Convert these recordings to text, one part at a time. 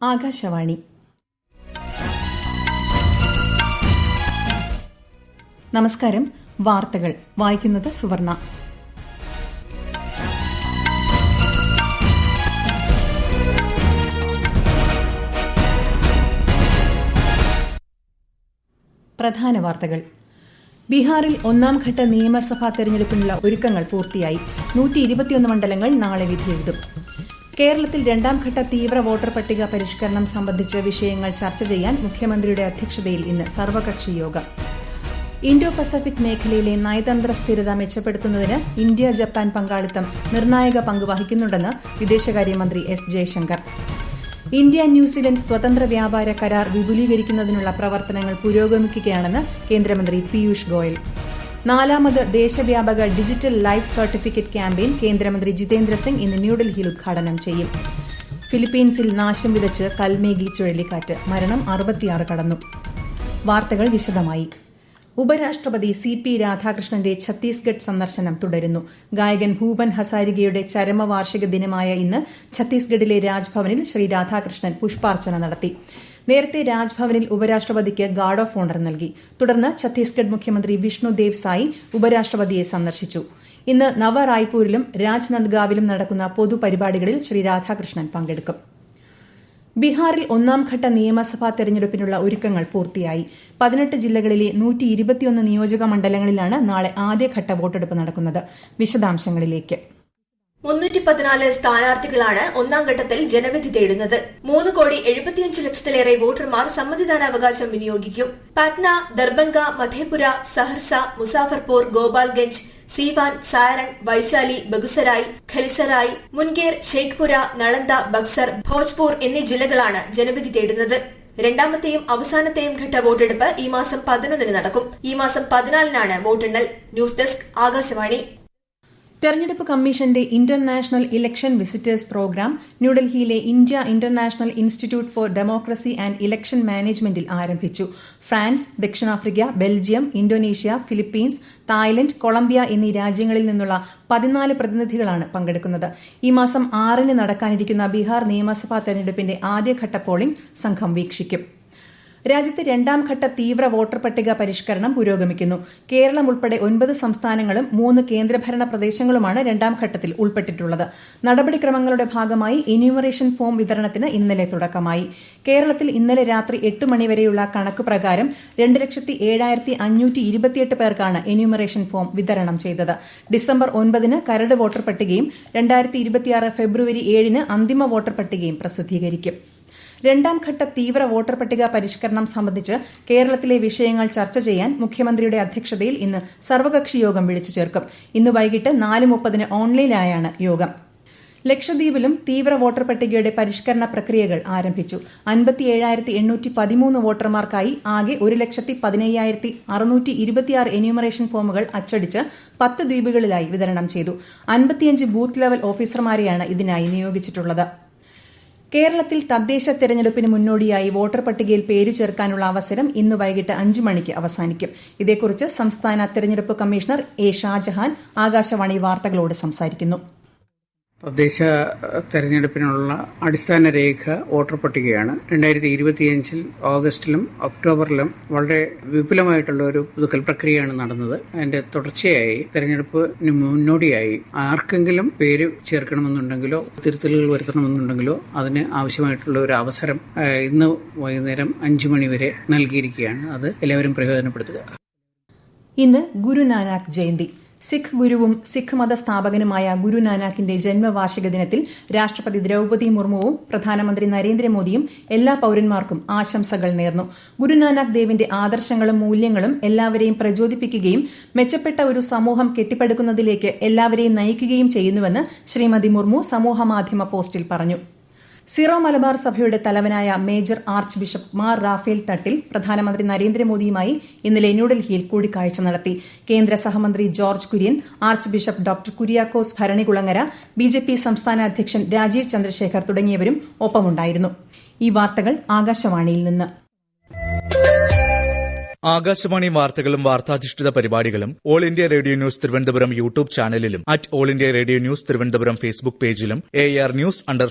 ആകാശവാണി. നമസ്കാരം. വാർത്തകൾ വായിക്കുന്നത് സുവർണ. പ്രധാന വാർത്തകൾ. ബീഹാറിൽ ഒന്നാംഘട്ട നിയമസഭാ തെരഞ്ഞെടുപ്പിനുള്ള ഒരുക്കങ്ങൾ പൂർത്തിയായി. 121 മണ്ഡലങ്ങൾ നാളെ വിധിയെഴുതും. കേരളത്തിൽ രണ്ടാംഘട്ട തീവ്ര വോട്ടർ പട്ടിക പരിഷ്കരണം സംബന്ധിച്ച് വിഷയങ്ങൾ ചർച്ച ചെയ്യാൻ മുഖ്യമന്ത്രിയുടെ അധ്യക്ഷതയിൽ ഇന്ന് സർവകക്ഷി യോഗം. ഇൻഡോ പസഫിക് മേഖലയിലെ നയതന്ത്ര സ്ഥിരത മെച്ചപ്പെടുത്തുന്നതിന് ഇന്ത്യ ജപ്പാൻ പങ്കാളിത്തം നിർണായക പങ്ക് വഹിക്കുന്നുണ്ടെന്ന് വിദേശകാര്യമന്ത്രി എസ് ജയശങ്കർ. ഇന്ത്യ ന്യൂസിലൻഡ് സ്വതന്ത്ര വ്യാപാര കരാർ വിപുലീകരിക്കുന്നതിനുള്ള പ്രവർത്തനങ്ങൾ പുരോഗമിക്കുകയാണെന്ന് കേന്ദ്രമന്ത്രി പീയൂഷ് ഗോയൽ. 4ാമത് ദേശവ്യാപക ഡിജിറ്റൽ ലൈഫ് സർട്ടിഫിക്കറ്റ് ക്യാമ്പയിൻ കേന്ദ്രമന്ത്രി ജിതേന്ദ്ര സിംഗ് ഇന്ന് ന്യൂഡൽഹിയിൽ ഉദ്ഘാടനം ചെയ്യും. ഫിലിപ്പീൻസിൽ നാശം വിതച്ച് കൽമേഗി ചുഴലിക്കാറ്റ്. മരണം 66 കടന്നു. വാർത്തകൾ വിശദമായി. ഉപരാഷ്ട്രപതി CP രാധാകൃഷ്ണന്റെ ഛത്തീസ്ഗഡ് സന്ദർശനം തുടരുന്നു. ഗായകൻ ഭൂപൻ ഹസാരികയുടെ ചരമവാർഷിക ദിനമായ ഇന്ന് ഛത്തീസ്ഗഡിലെ രാജ്ഭവനിൽ ശ്രീ രാധാകൃഷ്ണൻ പുഷ്പാർച്ചന നടത്തി. നേരത്തെ രാജ്ഭവനിൽ ഉപരാഷ്ട്രപതിക്ക് ഗാർഡ് ഓഫ് ഓണർ നൽകി. തുടർന്ന് ഛത്തീസ്ഗഡ് മുഖ്യമന്ത്രി വിഷ്ണു ദേവ് സായി ഉപരാഷ്ട്രപതിയെ സന്ദർശിച്ചു. ഇന്ന് നവ റായ്പൂരിലും രാജ്നന്ദ്ഗാവിലും നടക്കുന്ന പൊതുപരിപാടികളിൽ ശ്രീ രാധാകൃഷ്ണൻ പങ്കെടുക്കും. ബീഹാറിൽ ഒന്നാംഘട്ട നിയമസഭാ തെരഞ്ഞെടുപ്പിനുള്ള ഒരുക്കങ്ങൾ പൂർത്തിയായി. 18 ജില്ലകളിലെ 121 നിയോജക മണ്ഡലങ്ങളിലാണ് നാളെ ആദ്യഘട്ട വോട്ടെടുപ്പ് നടക്കുന്നത്. വിശദാംശങ്ങളിലേക്ക്. 314 സ്ഥാനാർത്ഥികളാണ് ഒന്നാം ഘട്ടത്തിൽ ജനവിധി തേടുന്നത്. 3,75,00,000-ലേറെ വോട്ടർമാർ സമ്മതിദാനാവകാശം വിനിയോഗിക്കും. പാറ്റ്ന, ദർഭംഗ, മധേപുര, സഹർസ, മുസാഫർപൂർ, ഗോപാൽഗഞ്ച്, സീവാൻ, സാരൺ, വൈശാലി, ബഗുസരായ്, ഖലിസറായ്, മുൻഗേർ, ഷെയ്ഖ്പുര, നളന്ദ, ബക്സർ, ഭോജ്പൂർ എന്നീ ജില്ലകളാണ് ജനവിധി തേടുന്നത്. രണ്ടാമത്തെയും അവസാനത്തെയും ഘട്ട വോട്ടെടുപ്പ് ഈ മാസം 11 നടക്കും. ഈ മാസം 14 വോട്ടെണ്ണൽ. News desk, Akashvani. തെരഞ്ഞെടുപ്പ് കമ്മീഷന്റെ ഇന്റർനാഷണൽ ഇലക്ഷൻ വിസിറ്റേഴ്സ് പ്രോഗ്രാം ന്യൂഡൽഹിയിലെ India international institute for democracy and election മാനേജ്മെന്റിൽ ആരംഭിച്ചു. ഫ്രാൻസ്, ദക്ഷിണാഫ്രിക്ക, Belgium, Indonesia, Philippines, Thailand, Colombia എന്നീ രാജ്യങ്ങളിൽ നിന്നുള്ള 14 പ്രതിനിധികളാണ് പങ്കെടുക്കുന്നത്. ഈ മാസം 6 നടക്കാനിരിക്കുന്ന ബീഹാർ നിയമസഭാ തെരഞ്ഞെടുപ്പിന്റെ ആദ്യഘട്ട പോളിംഗ് സംഘം വീക്ഷിക്കും. രാജ്യത്തെ രണ്ടാംഘട്ട തീവ്ര വോട്ടർ പട്ടിക പരിഷ്കരണം പുരോഗമിക്കുന്നു. കേരളം ഉൾപ്പെടെ 9 സംസ്ഥാനങ്ങളും 3 കേന്ദ്രഭരണ പ്രദേശങ്ങളുമാണ് രണ്ടാംഘട്ടത്തിൽ ഉൾപ്പെട്ടിട്ടുള്ളത്. നടപടിക്രമങ്ങളുടെ ഭാഗമായി എന്യൂമറേഷൻ ഫോം വിതരണത്തിന് ഇന്നലെ തുടക്കമായി. കേരളത്തിൽ ഇന്നലെ രാത്രി 8 മണിവരെയുള്ള കണക്ക് പ്രകാരം 2,07,528 പേർക്കാണ് എന്യൂമറേഷൻ ഫോം വിതരണം ചെയ്തത്. ഡിസംബർ 9 കരട് വോട്ടർ പട്ടികയും 2026 ഫെബ്രുവരി 7 അന്തിമ വോട്ടർ പട്ടികയും പ്രസിദ്ധീകരിക്കും. രണ്ടാംഘട്ട തീവ്ര വോട്ടർ പട്ടിക പരിഷ്കരണം സംബന്ധിച്ച് കേരളത്തിലെ വിഷയങ്ങൾ ചർച്ച ചെയ്യാൻ മുഖ്യമന്ത്രിയുടെ അധ്യക്ഷതയിൽ ഇന്ന് സർവകക്ഷി യോഗം വിളിച്ചു ചേർക്കും. ഇന്ന് വൈകിട്ട് 4:30 ഓൺലൈനായാണ് യോഗം. ലക്ഷദ്വീപിലും തീവ്ര വോട്ടർ പട്ടികയുടെ പരിഷ്കരണ പ്രക്രിയകൾ ആരംഭിച്ചു. 57,813 വോട്ടർമാർക്കായി ആകെ 1,15,626 എന്യൂമറേഷൻ ഫോമുകൾ അച്ചടിച്ച് 10 ദ്വീപുകളിലായി വിതരണം ചെയ്തു. 55 ബൂത്ത് ലെവൽ ഓഫീസർമാരെയാണ് ഇതിനായി നിയോഗിച്ചിട്ടുള്ളത്. കേരളത്തിൽ തദ്ദേശ തെരഞ്ഞെടുപ്പിന് മുന്നോടിയായി വോട്ടർ പട്ടികയിൽ പേര് ചേർക്കാനുള്ള അവസരം ഇന്ന് വൈകിട്ട് 5 മണിക്ക് അവസാനിക്കും. ഇതേക്കുറിച്ച് സംസ്ഥാന തെരഞ്ഞെടുപ്പ് കമ്മീഷണർ എ ഷാജഹാൻ ആകാശവാണി വാർത്തകളോട് സംസാരിക്കുന്നു. തദ്ദേശ തെരഞ്ഞെടുപ്പിനുള്ള അടിസ്ഥാന രേഖ വോട്ടർ പട്ടികയാണ്. 2025 ഓഗസ്റ്റിലും ഒക്ടോബറിലും വളരെ വിപുലമായിട്ടുള്ള ഒരു പുതുക്കൽ പ്രക്രിയയാണ് നടന്നത്. അതിന്റെ തുടർച്ചയായി തെരഞ്ഞെടുപ്പിന് മുന്നോടിയായി ആർക്കെങ്കിലും പേര് ചേർക്കണമെന്നുണ്ടെങ്കിലോ തിരുത്തലുകൾ വരുത്തണമെന്നുണ്ടെങ്കിലോ അതിന് ആവശ്യമായിട്ടുള്ള ഒരു അവസരം ഇന്ന് വൈകുന്നേരം 5 മണി വരെ നൽകിയിരിക്കുകയാണ്. അത് എല്ലാവരും പ്രയോജനപ്പെടുത്തുക. ഇന്ന് ഗുരുനാനാക്ക് ജയന്തി. സിഖ് ഗുരുവും സിഖ് മത സ്ഥാപകനുമായ ഗുരുനാനാക്കിന്റെ ജന്മവാർഷിക ദിനത്തിൽ രാഷ്ട്രപതി ദ്രൌപദി മുർമുവും പ്രധാനമന്ത്രി നരേന്ദ്രമോദിയും എല്ലാ പൌരന്മാർക്കും ആശംസകൾ നേർന്നു. ഗുരുനാനാക്ക് ദേവിന്റെ ആദർശങ്ങളും മൂല്യങ്ങളും എല്ലാവരെയും പ്രചോദിപ്പിക്കുകയും മെച്ചപ്പെട്ട ഒരു സമൂഹം കെട്ടിപ്പടുക്കുന്നതിലേക്ക് എല്ലാവരെയും നയിക്കുകയും ചെയ്യുന്നുവെന്ന് ശ്രീമതി മുർമു സമൂഹമാധ്യമ പോസ്റ്റിൽ പറഞ്ഞു. സിറോ മലബാർ സഭയുടെ തലവനായ major archbishop Mar Raphael Thattil പ്രധാനമന്ത്രി നരേന്ദ്രമോദിയുമായി ഇന്നലെ ന്യൂഡൽഹിയിൽ കൂടിക്കാഴ്ച നടത്തി. കേന്ദ്ര സഹമന്ത്രി George Kurian, archbishop doctor Kuriakose Bharanikulangara, BJP സംസ്ഥാന അധ്യക്ഷൻ രാജീവ് ചന്ദ്രശേഖർ തുടങ്ങിയവരും ഒപ്പമുണ്ടായിരുന്നു. ഈ വാർത്തകൾ ആകാശവാണിയിൽ നിന്ന്. ആകാശവാണി വാർത്തകളും വാർത്താധിഷ്ഠിത പരിപാടികളും all India radio news Thiruvananthapuram YouTube ചാനലിലും @all India radio news Thiruvananthapuram Facebook പേജിലും AR News_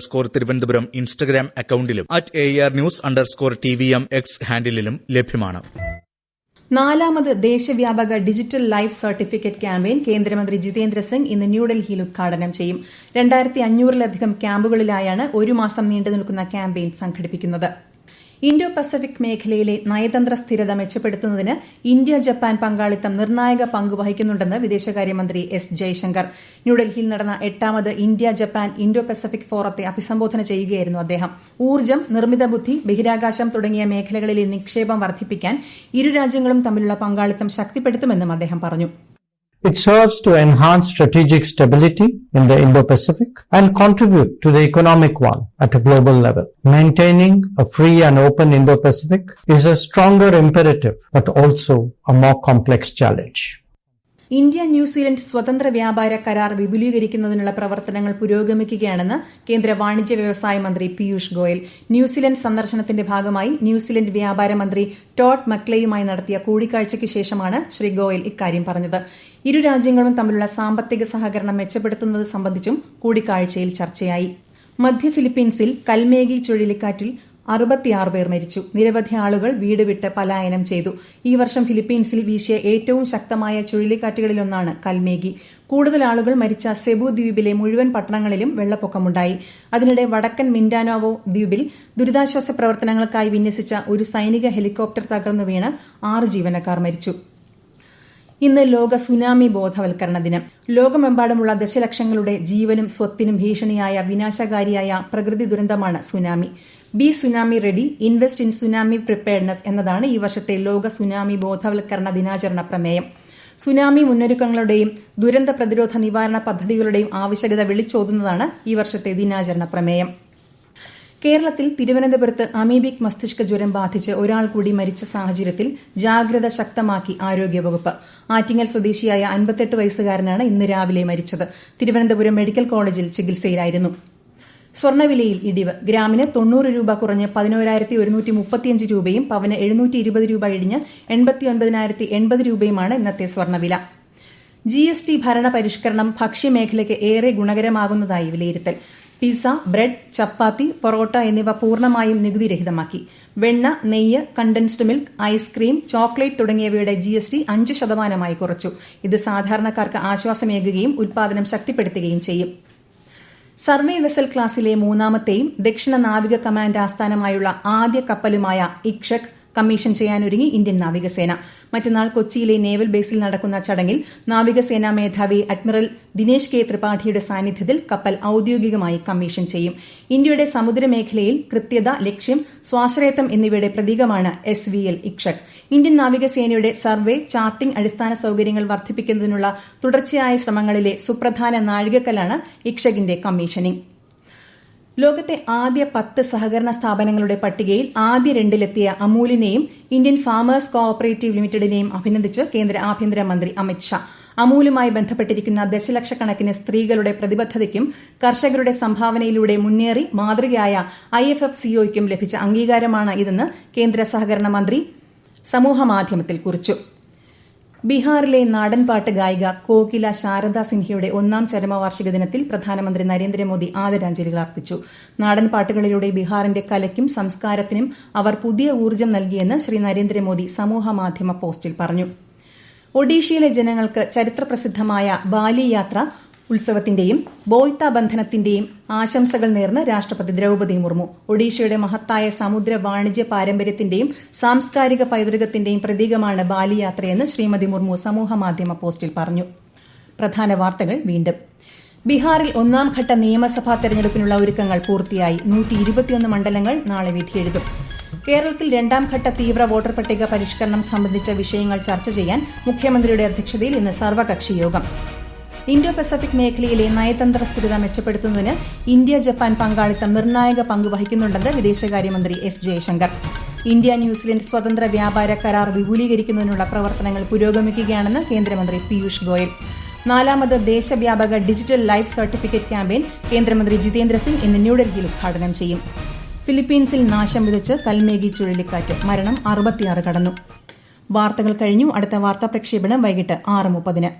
തിരുവനന്തപുരം ഇൻസ്റ്റഗ്രാം അക്കൌണ്ടിലും @AR News_TVM X ഹാൻഡിലും ലഭ്യമാണ്. നാലാമത് ദേശവ്യാപക ഡിജിറ്റൽ ലൈഫ് സർട്ടിഫിക്കറ്റ് ക്യാമ്പയിൻ കേന്ദ്രമന്ത്രി ജിതേന്ദ്ര സിംഗ് ഇന്ന് ന്യൂഡൽഹിയിൽ ഉദ്ഘാടനം ചെയ്യും. 2500-ലധികം ക്യാമ്പുകളിലായാണ് ഒരു മാസം നീണ്ടുനിൽക്കുന്ന ക്യാമ്പയിൻ സംഘടിപ്പിക്കുന്നത്. ഇന്തോ പസഫിക് മേഖലയിലെ നയതന്ത്ര സ്ഥിരത മെച്ചപ്പെടുത്തുന്നതിന് ഇന്ത്യ ജപ്പാൻ പങ്കാളിത്തം നിർണായക പങ്ക് വഹിക്കുന്നുണ്ടെന്ന് വിദേശകാര്യമന്ത്രി എസ് ജയശങ്കർ. ന്യൂഡൽഹിയിൽ നടന്ന 8ാമത് ഇന്ത്യ ജപ്പാൻ ഇന്തോ പസഫിക് ഫോറത്തെ അഭിസംബോധന ചെയ്യുകയായിരുന്നു അദ്ദേഹം. ഊർജ്ജം, നിർമ്മിത ബുദ്ധി, ബഹിരാകാശം തുടങ്ങിയ മേഖലകളിലെ നിക്ഷേപം വർദ്ധിപ്പിക്കാൻ ഇരു രാജ്യങ്ങളും തമ്മിലുള്ള പങ്കാളിത്തം ശക്തിപ്പെടുത്തുമെന്നും അദ്ദേഹം പറഞ്ഞു. It serves to enhance strategic stability in the Indo-Pacific and contribute to the economic one at a global level. Maintaining a free and open Indo-Pacific is a stronger imperative, but also a more complex challenge. India New Zealand സ്വതന്ത്ര വ്യാപാര കരാർ വിപുലീകരിക്കുന്നതിനുള്ള പ്രവർത്തനങ്ങൾ പുരോഗമിക്കുകയാണെന്ന് കേന്ദ്ര വാണിജ്യ വ്യവസായ മന്ത്രി Piyush Goyal. New Zealand സന്ദർശനത്തിന്റെ ഭാഗമായി ന്യൂസിലൻഡ് വ്യാപാര മന്ത്രി ടോഡ് മക്ലെയുമായി നടത്തിയ കൂടിക്കാഴ്ചയ്ക്ക് ശേഷമാണ് ശ്രീ ഗോയൽ ഇക്കാര്യം പറഞ്ഞത്. ഇരു രാജ്യങ്ങളും തമ്മിലുള്ള സാമ്പത്തിക സഹകരണം മെച്ചപ്പെടുത്തുന്നത് സംബന്ധിച്ചും കൂടിക്കാഴ്ചയിൽ ചർച്ചയായി. മധ്യ ഫിലിപ്പീൻസിൽ കൽമേഗി ചുഴലിക്കാറ്റിൽ 66 പേർ മരിച്ചു. നിരവധി ആളുകൾ വീട് വിട്ട് പലായനം ചെയ്തു. ഈ വർഷം ഫിലിപ്പീൻസിൽ വീശിയ ഏറ്റവും ശക്തമായ ചുഴലിക്കാറ്റുകളിലൊന്നാണ് കൽമേഗി. കൂടുതൽ ആളുകൾ മരിച്ച സെബു ദ്വീപിലെ മുഴുവൻ പട്ടണങ്ങളിലും വെള്ളപ്പൊക്കമുണ്ടായി. അതിനിടെ വടക്കൻ മിൻഡാനോവോ ദ്വീപിൽ ദുരിതാശ്വാസ പ്രവർത്തനങ്ങൾക്കായി വിന്യസിച്ച ഒരു സൈനിക ഹെലികോപ്റ്റർ തകർന്നു വീണ് 6 ജീവനക്കാർ മരിച്ചു. ഇന്ന് ലോക സുനാമി ബോധവൽക്കരണ ദിനം. ലോകമെമ്പാടുമുള്ള ദശലക്ഷങ്ങളുടെ ജീവനും സ്വത്തിനും ഭീഷണിയായ വിനാശകാരിയായ പ്രകൃതി ദുരന്തമാണ് tsunami. B tsunami ready, invest in tsunami preparedness എന്നതാണ് ഈ വർഷത്തെ ലോക സുനാമി ബോധവൽക്കരണ ദിനാചരണ പ്രമേയം. സുനാമി മുന്നൊരുക്കങ്ങളുടെയും ദുരന്ത പ്രതിരോധ നിവാരണ പദ്ധതികളുടെയും ആവശ്യകത വിളിച്ചോതുന്നതാണ് ഈ വർഷത്തെ ദിനാചരണ പ്രമേയം. കേരളത്തിൽ തിരുവനന്തപുരത്ത് അമീബിക് മസ്തിഷ്ക ജ്വരം ബാധിച്ച് ഒരാൾ കൂടി മരിച്ച സാഹചര്യത്തിൽ ജാഗ്രത ശക്തമാക്കി ആരോഗ്യവകുപ്പ്. ആറ്റിങ്ങൽ സ്വദേശിയായ 58 വയസ്സുകാരനാണ് ഇന്ന് രാവിലെ മരിച്ചത്. തിരുവനന്തപുരം മെഡിക്കൽ കോളേജിൽ ചികിത്സയിലായിരുന്നു. സ്വർണ്ണവിലയിൽ ഇടിവ്. ഗ്രാമിന് 90 രൂപ കുറഞ്ഞ് 11,135 രൂപയും പവന് 720 രൂപ ഇടിഞ്ഞ് 89,080 രൂപയുമാണ് ഇന്നത്തെ സ്വർണ്ണവില. GST ഭരണ പരിഷ്കരണം ഭക്ഷ്യമേഖലയ്ക്ക് ഏറെ ഗുണകരമാകുന്നതായി വിലയിരുത്തൽ. പിസ്സ, ബ്രെഡ്, ചപ്പാത്തി, പൊറോട്ട എന്നിവ പൂർണ്ണമായും നികുതിരഹിതമാക്കി. വെണ്ണ, നെയ്യ്, കണ്ടൻസ്ഡ് മിൽക്ക്, ഐസ്ക്രീം, ചോക്ലേറ്റ് തുടങ്ങിയവയുടെ GST 5% കുറച്ചു. ഇത് സാധാരണക്കാർക്ക് ആശ്വാസമേകുകയും ഉൽപാദനം ശക്തിപ്പെടുത്തുകയും ചെയ്യും. സർവേ വെസൽ ക്ലാസിലെ 3ാമത്തെയും ദക്ഷിണ നാവിക കമാൻഡ് ആസ്ഥാനമായുള്ള ആദ്യ കപ്പലുമായ ഇക്ഷക് കമ്മീഷൻ ചെയ്യാനൊരുങ്ങി ഇന്ത്യൻ നാവികസേന. മറ്റന്നാൾ കൊച്ചിയിലെ നേവൽ ബേസിൽ നടക്കുന്ന ചടങ്ങിൽ നാവികസേനാ മേധാവി അഡ്മിറൽ ദിനേശ് കെ ത്രിപാഠിയുടെ സാന്നിധ്യത്തിൽ കപ്പൽ ഔദ്യോഗികമായി കമ്മീഷൻ ചെയ്യും. ഇന്ത്യയുടെ സമുദ്രമേഖലയിൽ കൃത്യത, ലക്ഷ്യം, സ്വാശ്രയത്വം എന്നിവയുടെ പ്രതീകമാണ് SVL ഇക്ഷക്. ഇന്ത്യൻ നാവികസേനയുടെ സർവേ, ചാർട്ടിംഗ് അടിസ്ഥാന സൌകര്യങ്ങൾ വർദ്ധിപ്പിക്കുന്നതിനുള്ള തുടർച്ചയായ ശ്രമങ്ങളിലെ സുപ്രധാന നാഴികക്കല്ലാണ് ഇക്ഷകിന്റെ കമ്മീഷനിംഗ്. ലോകത്തെ ആദ്യ 10 സഹകരണ സ്ഥാപനങ്ങളുടെ പട്ടികയിൽ ആദ്യ 2-ലെത്തിയ അമൂലിനെയും ഇന്ത്യൻ ഫാമേഴ്സ് കോഓപ്പറേറ്റീവ് ലിമിറ്റഡിനെയും അഭിനന്ദിച്ച് കേന്ദ്ര ആഭ്യന്തരമന്ത്രി അമിത് ഷാ. അമൂലുമായി ബന്ധപ്പെട്ടിരിക്കുന്ന ദശലക്ഷക്കണക്കിന് സ്ത്രീകളുടെ പ്രതിബദ്ധതയ്ക്കും കർഷകരുടെ സംഭാവനയിലൂടെ മുന്നേറി മാതൃകയായ IFFCOയ്ക്കും ലഭിച്ച അംഗീകാരമാണ് ഇതെന്ന് കേന്ദ്ര സഹകരണ മന്ത്രി സമൂഹമാധ്യമത്തിൽ കുറിച്ചു. ബീഹാറിലെ നാടൻപാട്ട് ഗായിക കോകില ശാരദ സിൻഹയുടെ 1ാം ചരമവാർഷിക ദിനത്തിൽ പ്രധാനമന്ത്രി നരേന്ദ്രമോദി ആദരാഞ്ജലികൾ അർപ്പിച്ചു. നാടൻപാട്ടുകളിലൂടെ ബീഹാറിന്റെ കലയ്ക്കും സംസ്കാരത്തിനും അവർ പുതിയ ഊർജ്ജം നൽകിയെന്ന് ശ്രീ നരേന്ദ്രമോദി സമൂഹമാധ്യമ പോസ്റ്റിൽ പറഞ്ഞു. ഒഡീഷയിലെ ജനങ്ങൾക്ക് ചരിത്രപ്രസിദ്ധമായ ബാലി യാത്ര ഉത്സവത്തിന്റെയും ബോയ്ത്ത ബന്ധനത്തിന്റെയും ആശംസകൾ നേർന്ന് രാഷ്ട്രപതി ദ്രൌപദി മുർമു. ഒഡീഷയുടെ മഹത്തായ സമുദ്ര വാണിജ്യ പാരമ്പര്യത്തിന്റെയും സാംസ്കാരിക പൈതൃകത്തിന്റെയും പ്രതീകമാണ് ബാലിയാത്രയെന്ന് ശ്രീമതി മുർമു സമൂഹമാധ്യമ പോസ്റ്റിൽ പറഞ്ഞു. പ്രധാന വാർത്തകൾ വീണ്ടും. ബീഹാറിൽ 1ാം ഘട്ട നിയമസഭാ തെരഞ്ഞെടുപ്പിനുള്ള ഒരുക്കങ്ങൾ പൂർത്തിയായി. 121 മണ്ഡലങ്ങൾ നാളെ വിധിയെഴുതും. കേരളത്തിൽ 2ാം ഘട്ട തീവ്ര വോട്ടർ പട്ടിക പരിഷ്കരണം സംബന്ധിച്ച വിഷയങ്ങൾ ചർച്ച ചെയ്യാൻ മുഖ്യമന്ത്രിയുടെ അധ്യക്ഷതയിൽ ഇന്ന് സർവകക്ഷി യോഗം. ഇന്തോ പസഫിക് മേഖലയിലെ നയതന്ത്ര സ്ഥിരത മെച്ചപ്പെടുത്തുന്നതിന് ഇന്ത്യ ജപ്പാൻ പങ്കാളിത്തം നിർണായക പങ്ക് വഹിക്കുന്നുണ്ടെന്ന് വിദേശകാര്യമന്ത്രി എസ് ജയശങ്കർ. ഇന്ത്യ ന്യൂസിലൻഡ് സ്വതന്ത്ര വ്യാപാര കരാർ വിപുലീകരിക്കുന്നതിനുള്ള പ്രവർത്തനങ്ങൾ പുരോഗമിക്കുകയാണെന്ന് കേന്ദ്രമന്ത്രി പീയൂഷ് ഗോയൽ. 4ാമത് ദേശവ്യാപക ഡിജിറ്റൽ ലൈഫ് സർട്ടിഫിക്കറ്റ് ക്യാമ്പയിൻ കേന്ദ്രമന്ത്രി ജിതേന്ദ്ര സിംഗ് ഇന്ന് ന്യൂഡൽഹിയിൽ ഉദ്ഘാടനം ചെയ്യും. ഫിലിപ്പീൻസിൽ നാശം വിതച്ച് കൽമേഗി ചുഴലിക്കാറ്റ്, മരണം 66 കടന്നു. വാർത്തകൾ കഴിഞ്ഞു. അടുത്ത വാർത്താ പ്രക്ഷേപണം വൈകിട്ട് 6:30.